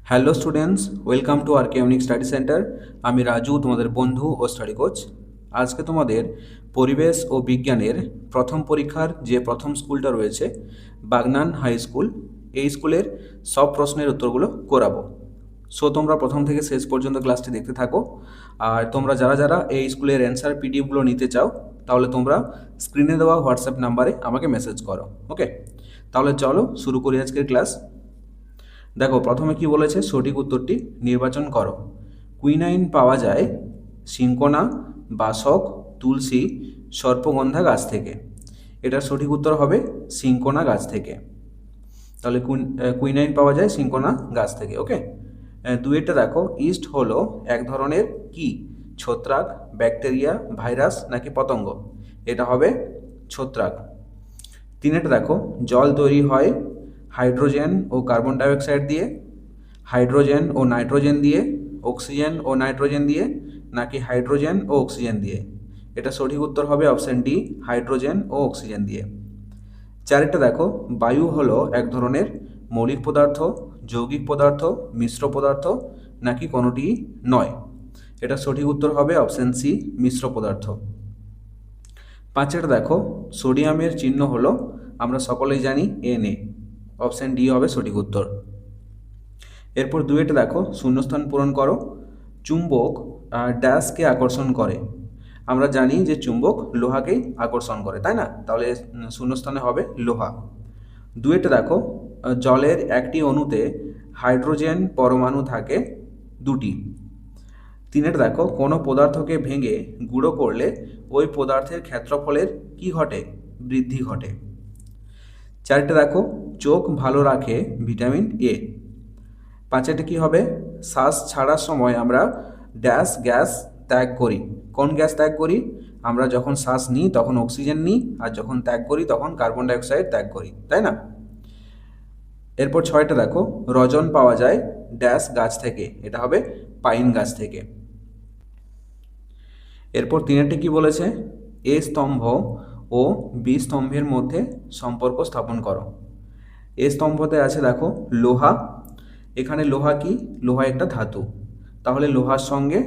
Hello students, welcome to R K unique study centre. আমি রাজু, তোমাদের বন্ধু ও স্টাডি কোচ। আজকে তোমাদের পরিবেশ ও বিজ্ঞানের প্রথম পরীক্ষার যে প্রথম স্কুলটা রয়েছে, বাগনান হাই স্কুল, এই স্কুলের সব প্রশ্নের উত্তরগুলো করাবো। সো তোমরা প্রথম থেকে শেষ পর্যন্ত ক্লাসটি দেখতে থাকো। আর তোমরা যারা যারা এই স্কুলের অ্যান্সার পিডিএফগুলো নিতে চাও, তাহলে তোমরা স্ক্রিনে দেওয়া হোয়াটসঅ্যাপ নাম্বারে আমাকে মেসেজ করো। ওকে, তাহলে চলো শুরু করি আজকের ক্লাস। দেখো প্রথমে কি বলেছে, সঠিক উত্তরটি নির্বাচন করো। কুইনাইন পাওয়া যায় সিনকোনা, বাসক, তুলসী, সর্পগন্ধা গাছ থেকে। এটার সঠিক উত্তর হবে সিনকোনা গাছ থেকে। তাহলে কুইনাইন পাওয়া যায় সিনকোনা গাছ থেকে। ওকে, দুইটা দেখো, ইস্ট হলো এক ধরনের কি, ছত্রাক, ব্যাকটেরিয়া, ভাইরাস নাকি পতঙ্গ? এটা হবে ছত্রাক। তিনেটা দেখো, জল তৈরি হয় হাইড্রোজেন ও কার্বন ডাইঅক্সাইড দিয়ে, হাইড্রোজেন ও নাইট্রোজেন দিয়ে, অক্সিজেন ও নাইট্রোজেন দিয়ে নাকি হাইড্রোজেন ও অক্সিজেন দিয়ে? এটা সঠিক উত্তর হবে অপশন ডি, হাইড্রোজেন ও অক্সিজেন দিয়ে। চারটা দেখো, বায়ু হলো এক ধরনের মৌলিক পদার্থ, যৌগিক পদার্থ, মিশ্র পদার্থ নাকি কোনোটি নয়? এটা সঠিক উত্তর হবে অপশন সি, মিশ্র পদার্থ। পাঁচেরটা দেখো, সোডিয়ামের চিহ্ন হলো, আমরা সকলেই জানি, Na। অপশন ডি হবে সঠিক উত্তর। এরপর দুইটা দেখো, শূন্যস্থান পূরণ করো। চুম্বক ড্যাশকে আকর্ষণ করে? আমরা জানি যে চুম্বক লোহাকেই আকর্ষণ করে, তাই না? তাহলে শূন্যস্থানে হবে লোহা। দুইটা দেখো, জলের একটি অণুতে হাইড্রোজেন পরমাণু থাকে দুটি। তিনেরটা দেখো, কোনো পদার্থকে ভেঙে গুঁড়ো করলে ওই পদার্থের ক্ষেত্রফলের কি ঘটে? বৃদ্ধি ঘটে। চারটে দেখো, চোখ ভালো রাখে ভিটামিন এ। পাঁচেরটা কি হবে, শ্বাস ছাড়ার সময় আমরা ড্যাশ গ্যাস ত্যাগ করি? কোন গ্যাস ত্যাগ করি? আমরা যখন শ্বাস নিই তখন অক্সিজেন নিই, আর যখন ত্যাগ করি তখন কার্বন ডাইঅক্সাইড ত্যাগ করি, তাই না? এরপর ছয়টা দেখো, রজন পাওয়া যায় ড্যাশ গাছ থেকে? এটা হবে পাইন গাছ থেকে। এরপর তিনেরটি কি বলেছে, এ স্তম্ভ ও বি স্তম্ভের মধ্যে সম্পর্ক স্থাপন করো। এ স্তম্ভতে আছে দেখো লোহা, এখানে লোহা কি? লোহা একটা ধাতু, তাহলে লোহার সঙ্গে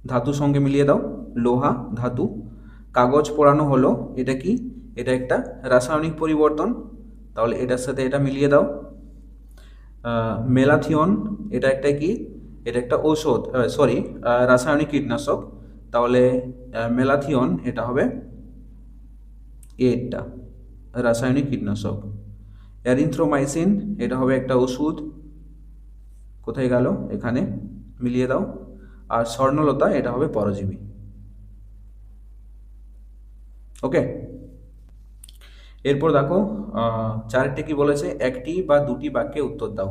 ধাতুর সঙ্গে মিলিয়ে দাও, লোহা ধাতু। কাগজ পোড়ানো হলো, এটা কি? এটা একটা রাসায়নিক পরিবর্তন, তাহলে এটার সাথে এটা মিলিয়ে দাও। মেলাথিয়ন, এটা একটা কি? এটা একটা ঔষধ, সরি, রাসায়নিক কীটনাশক, তাহলে মেলাথিয়ন এটা হবে এটা রাসায়নিক কীটনাশক। অ্যারিথ্রোমাইসিন, এটা হবে একটা ওষুধ, কোথায় গেল? এখানে মিলিয়ে দাও। আর স্বর্ণলতা, এটা হবে পরজীবী। ওকে, এরপর দেখো চারটে কি বলেছে, একটি বা দুটি বাক্যে উত্তর দাও।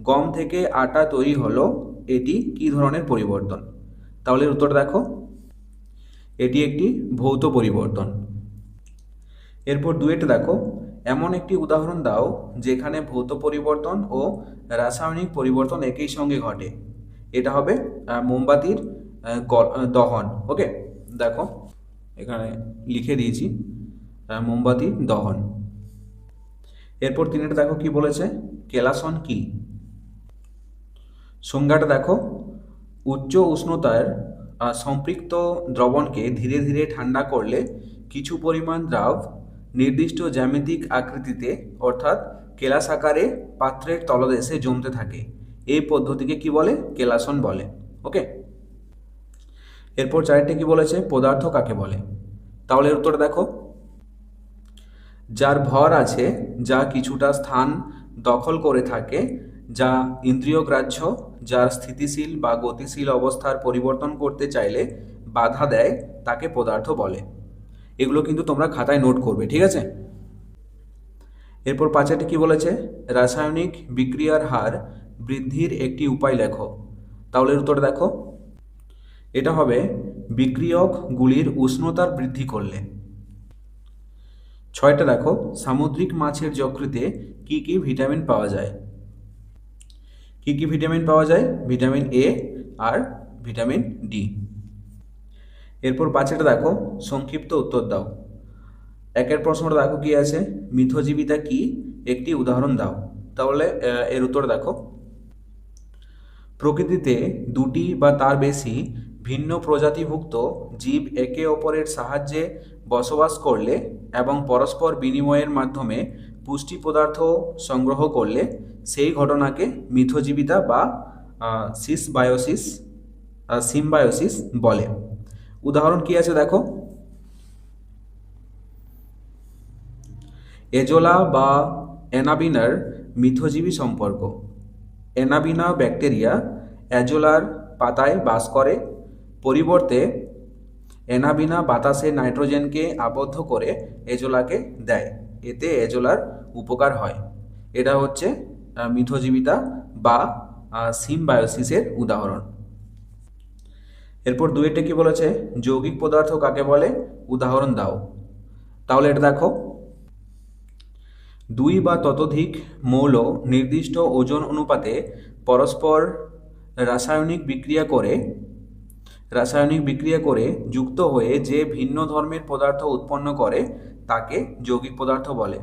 গম থেকে আটা তৈরি হলো, এটি কি ধরনের পরিবর্তন? তাহলে উত্তর দেখো, এটি একটি ভৌত পরিবর্তন। এরপর দুয়েটা দেখো, এমন একটি উদাহরণ দাও যেখানে ভৌত পরিবর্তন ও রাসায়নিক পরিবর্তন একই সঙ্গে ঘটে। এটা হবে মোমবাতির দহন। ওকে, দেখো এখানে লিখে দিয়েছি মোমবাতি দহন। এরপর তিনটা দেখো কি বলেছে, কেলাসন কি? সংজ্ঞাটা দেখো, উচ্চ উষ্ণতার সম্পৃক্ত দ্রবণকে ধীরে ধীরে ঠান্ডা করলে কিছু পরিমাণ দ্রাব নির্দিষ্ট জ্যামিতিক আকৃতিতে অর্থাৎ কেলাস আকারে পাত্রের তলদেশে জমতে থাকে। এই পদ্ধতিকে কি বলে? কেলাসন বলে। ওকে, এরপর চারটে কি বলেছে, পদার্থ কাকে বলে? তাহলে উত্তর দেখো, যার ভর আছে, যা কিছুটা স্থান দখল করে থাকে, যা ইন্দ্রিয়গ্রাহ্য, যার স্থিতিশীল বা গতিশীল অবস্থার পরিবর্তন করতে চাইলে বাধা দেয়, তাকে পদার্থ বলে। এগুলো কিন্তু তোমরা খাতায় নোট করবে, ঠিক আছে? এরপর পাঁচেরটি কি বলেছে, রাসায়নিক বিক্রিয়ার হার বৃদ্ধির একটি উপায় লেখো। তাহলে উত্তর দেখো, এটা হবে বিক্রিয়কগুলির উষ্ণতার বৃদ্ধি করলে। ছয়টা দেখো, সামুদ্রিক মাছের যকৃতে কি কি ভিটামিন পাওয়া যায়? কি কি ভিটামিন পাওয়া যায়? ভিটামিন এ আর ভিটামিন ডি। এরপর পাঁচেরটা দেখো, সংক্ষিপ্ত উত্তর দাও। একের প্রশ্নটা দেখো কি আছে, মিথজীবিতা কি? একটি উদাহরণ দাও। তাহলে এর উত্তর দেখো, প্রকৃতিতে দুটি বা তার বেশি ভিন্ন প্রজাতিভুক্ত জীব একে অপরের সাহায্যে বসবাস করলে এবং পরস্পর বিনিময়ের মাধ্যমে পুষ্টি পদার্থ সংগ্রহ করলে সেই ঘটনাকে মিথজীবিতা বা সিম্বায়োসিস বলে। উদাহরণ কি আছে দেখো, এজোলা বা অ্যানাবিনার মিথজীবী সম্পর্ক। অ্যানাবিনা ব্যাকটেরিয়া এজোলার পাতায় বাস করে, পরিবর্তে অ্যানাবিনা বাতাসে নাইট্রোজেনকে আবদ্ধ করে এজোলাকে দেয়, এতে এজোলার উপকার হয়। এটা হচ্ছে মিথজীবিতা বা সিম্বায়োসিসের উদাহরণ। এরপর দুইটা কি বলেছে, যৌগিক পদার্থ কাকে বলে, উদাহরণ দাও। তাহলে এটা দেখো, দুই বা ততোধিক মৌল নির্দিষ্ট ওজন অনুপাতে পরস্পর রাসায়নিক বিক্রিয়া করে যুক্ত হয়ে যে ভিন্ন ধর্মের পদার্থ উৎপন্ন করে তাকে যৌগিক পদার্থ বলে,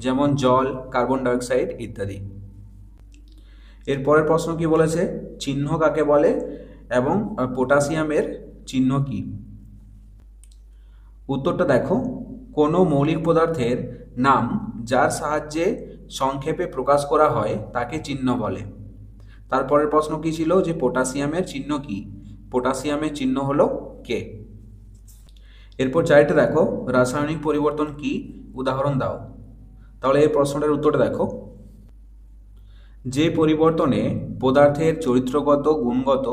যেমন জল, কার্বন ডাইঅক্সাইড ইত্যাদি। এর পরের প্রশ্ন কি বলেছে, চিহ্ন কাকে বলে এবং পটাশিয়ামের চিহ্ন কি। উত্তরটা দেখো, কোনো মৌলিক পদার্থের নাম যার সাহায্যে সংক্ষেপে প্রকাশ করা হয় তাকে চিহ্ন বলে। তারপরের প্রশ্ন কি ছিল, যে পটাশিয়ামের চিহ্ন কি, পটাশিয়ামের চিহ্ন হলো কে। এরপর চারটে দেখো, রাসায়নিক পরিবর্তন কি, উদাহরণ দাও। তাহলে এই প্রশ্নটার উত্তরটা দেখো, যে পরিবর্তনে পদার্থের চরিত্রগত গুণগত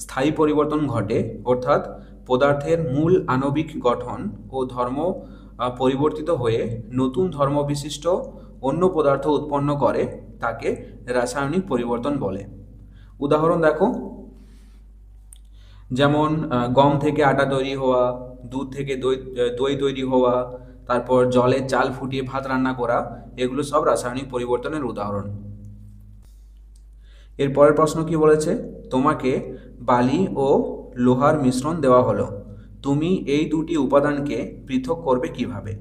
স্থায়ী পরিবর্তন ঘটে, অর্থাৎ পদার্থের মূল আণবিক গঠন ও ধর্ম পরিবর্তিত হয়ে নতুন ধর্মবিশিষ্ট অন্য পদার্থ উৎপন্ন করে, তাকে রাসায়নিক পরিবর্তন বলে। উদাহরণ দেখো, যেমন গম থেকে আটা তৈরি হওয়া, দুধ থেকে দই তৈরি হওয়া, তারপর জলে চাল ফুটিয়ে ভাত রান্না করা, এগুলো সব রাসায়নিক পরিবর্তনের উদাহরণ। এর পরের প্রশ্ন কি বলেছে, তোমাকে বালি ও লোহার মিশ্রণ দেওয়া হলো, তুমি এই দুটি উপাদানকে পৃথক করবে কিভাবে।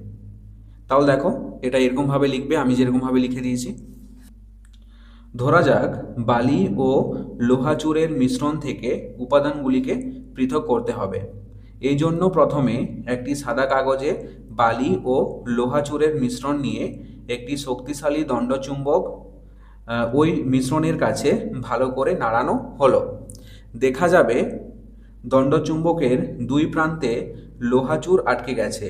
তাহলে দেখো, এটা এরকমভাবে লিখবে, আমি যেরকমভাবে লিখে দিয়েছি। ধরা যাক বালি ও লোহা চূড়ের মিশ্রণ থেকে উপাদানগুলিকে পৃথক করতে হবে। এই জন্য প্রথমে একটি সাদা কাগজে বালি ও লোহা চূড়ের মিশ্রণ নিয়ে একটি শক্তিশালী দণ্ডচুম্বক ওই মিশ্রণের কাছে ভালো করে নাড়ানো হলো। দেখা যাবে দণ্ডচুম্বকের দুই প্রান্তে লোহা চূড় আটকে গেছে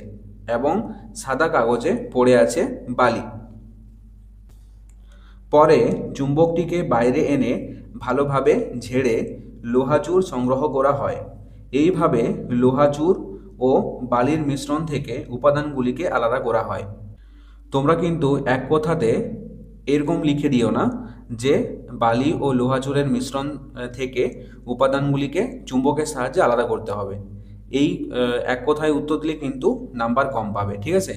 এবং সাদা কাগজে পড়ে আছে বালি। পরে চুম্বকটিকে বাইরে এনে ভালোভাবে ঝেড়ে লোহাচূড় সংগ্রহ করা হয়। এইভাবে লোহাচূড় ও বালির মিশ্রণ থেকে উপাদানগুলিকে আলাদা করা হয়। তোমরা কিন্তু এক কথাতে এরকম লিখে দিও না যে বালি ও লোহাচূড়ের মিশ্রণ থেকে উপাদানগুলিকে চুম্বকের সাহায্যে আলাদা করতে হবে। এই এক কথায় উত্তর দিলে কিন্তু নাম্বার কম পাবে, ঠিক আছে।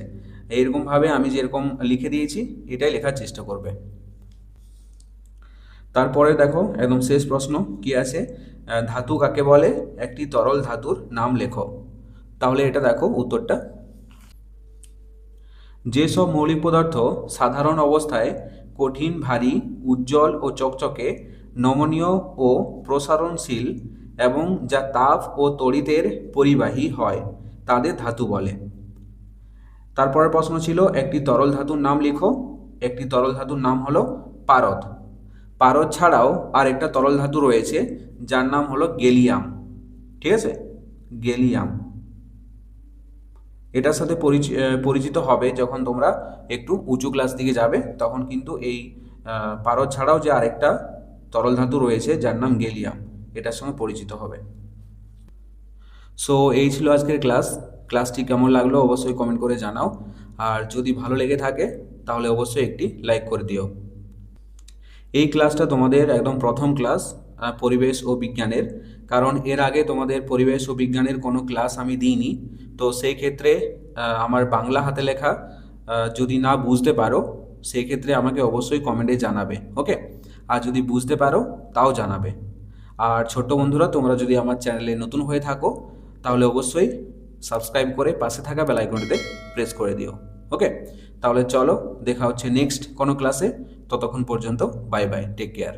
এইরকমভাবে আমি যেরকম লিখে দিয়েছি এটাই লেখার চেষ্টা করবে। তারপরে দেখো, একদম শেষ প্রশ্ন কি আছে, ধাতু কাকে বলে, একটি তরল ধাতুর নাম লেখো। তাহলে এটা দেখো উত্তরটা, যেসব মৌলিক পদার্থ সাধারণ অবস্থায় কঠিন, ভারী, উজ্জ্বল ও চকচকে, নমনীয় ও প্রসারণশীল এবং যা তাপ ও তড়িতের পরিবাহী হয় তাদের ধাতু বলে। তারপরের প্রশ্ন ছিল, একটি তরল ধাতুর নাম লিখো। একটি তরল ধাতুর নাম হলো পারদ। পারদ ছাড়াও আর একটা তরল ধাতু রয়েছে যার নাম হলো গেলিয়াম, ঠিক আছে, গেলিয়াম। এটার সাথে পরিচিত হবে যখন তোমরা একটু উঁচু ক্লাস দিকে যাবে, তখন কিন্তু এই পারদ ছাড়াও যে আরেকটা তরল ধাতু রয়েছে যার নাম গেলিয়াম, এটার সঙ্গে পরিচিত হবে। সো এই ছিল আজকের ক্লাসটি কেমন লাগলো অবশ্যই কমেন্ট করে জানাও, আর যদি ভালো লেগে থাকে তাহলে অবশ্যই একটি লাইক করে দিও। এই ক্লাসটা তোমাদের একদম প্রথম ক্লাস পরিবেশ ও বিজ্ঞানের, কারণ এর আগে তোমাদের পরিবেশ ও বিজ্ঞানের কোনো ক্লাস আমি দিইনি। তো সেই ক্ষেত্রে আমার বাংলা হাতে লেখা যদি না বুঝতে পারো সেই ক্ষেত্রে আমাকে অবশ্যই কমেন্টে জানাবে, ওকে। আর যদি বুঝতে পারো তাও জানাবে। আর ছোট্ট বন্ধুরা, তোমরা যদি আমার চ্যানেলে নতুন হয়ে থাকো তাহলে অবশ্যই সাবস্ক্রাইব করে পাশে থাকা বেল আইকনটিতে প্রেস করে দিও, ওকে। তাহলে চলো দেখা হচ্ছে নেক্সট কোনো ক্লাসে। ততক্ষণ পর্যন্ত বাই বাই, টেক কেয়ার।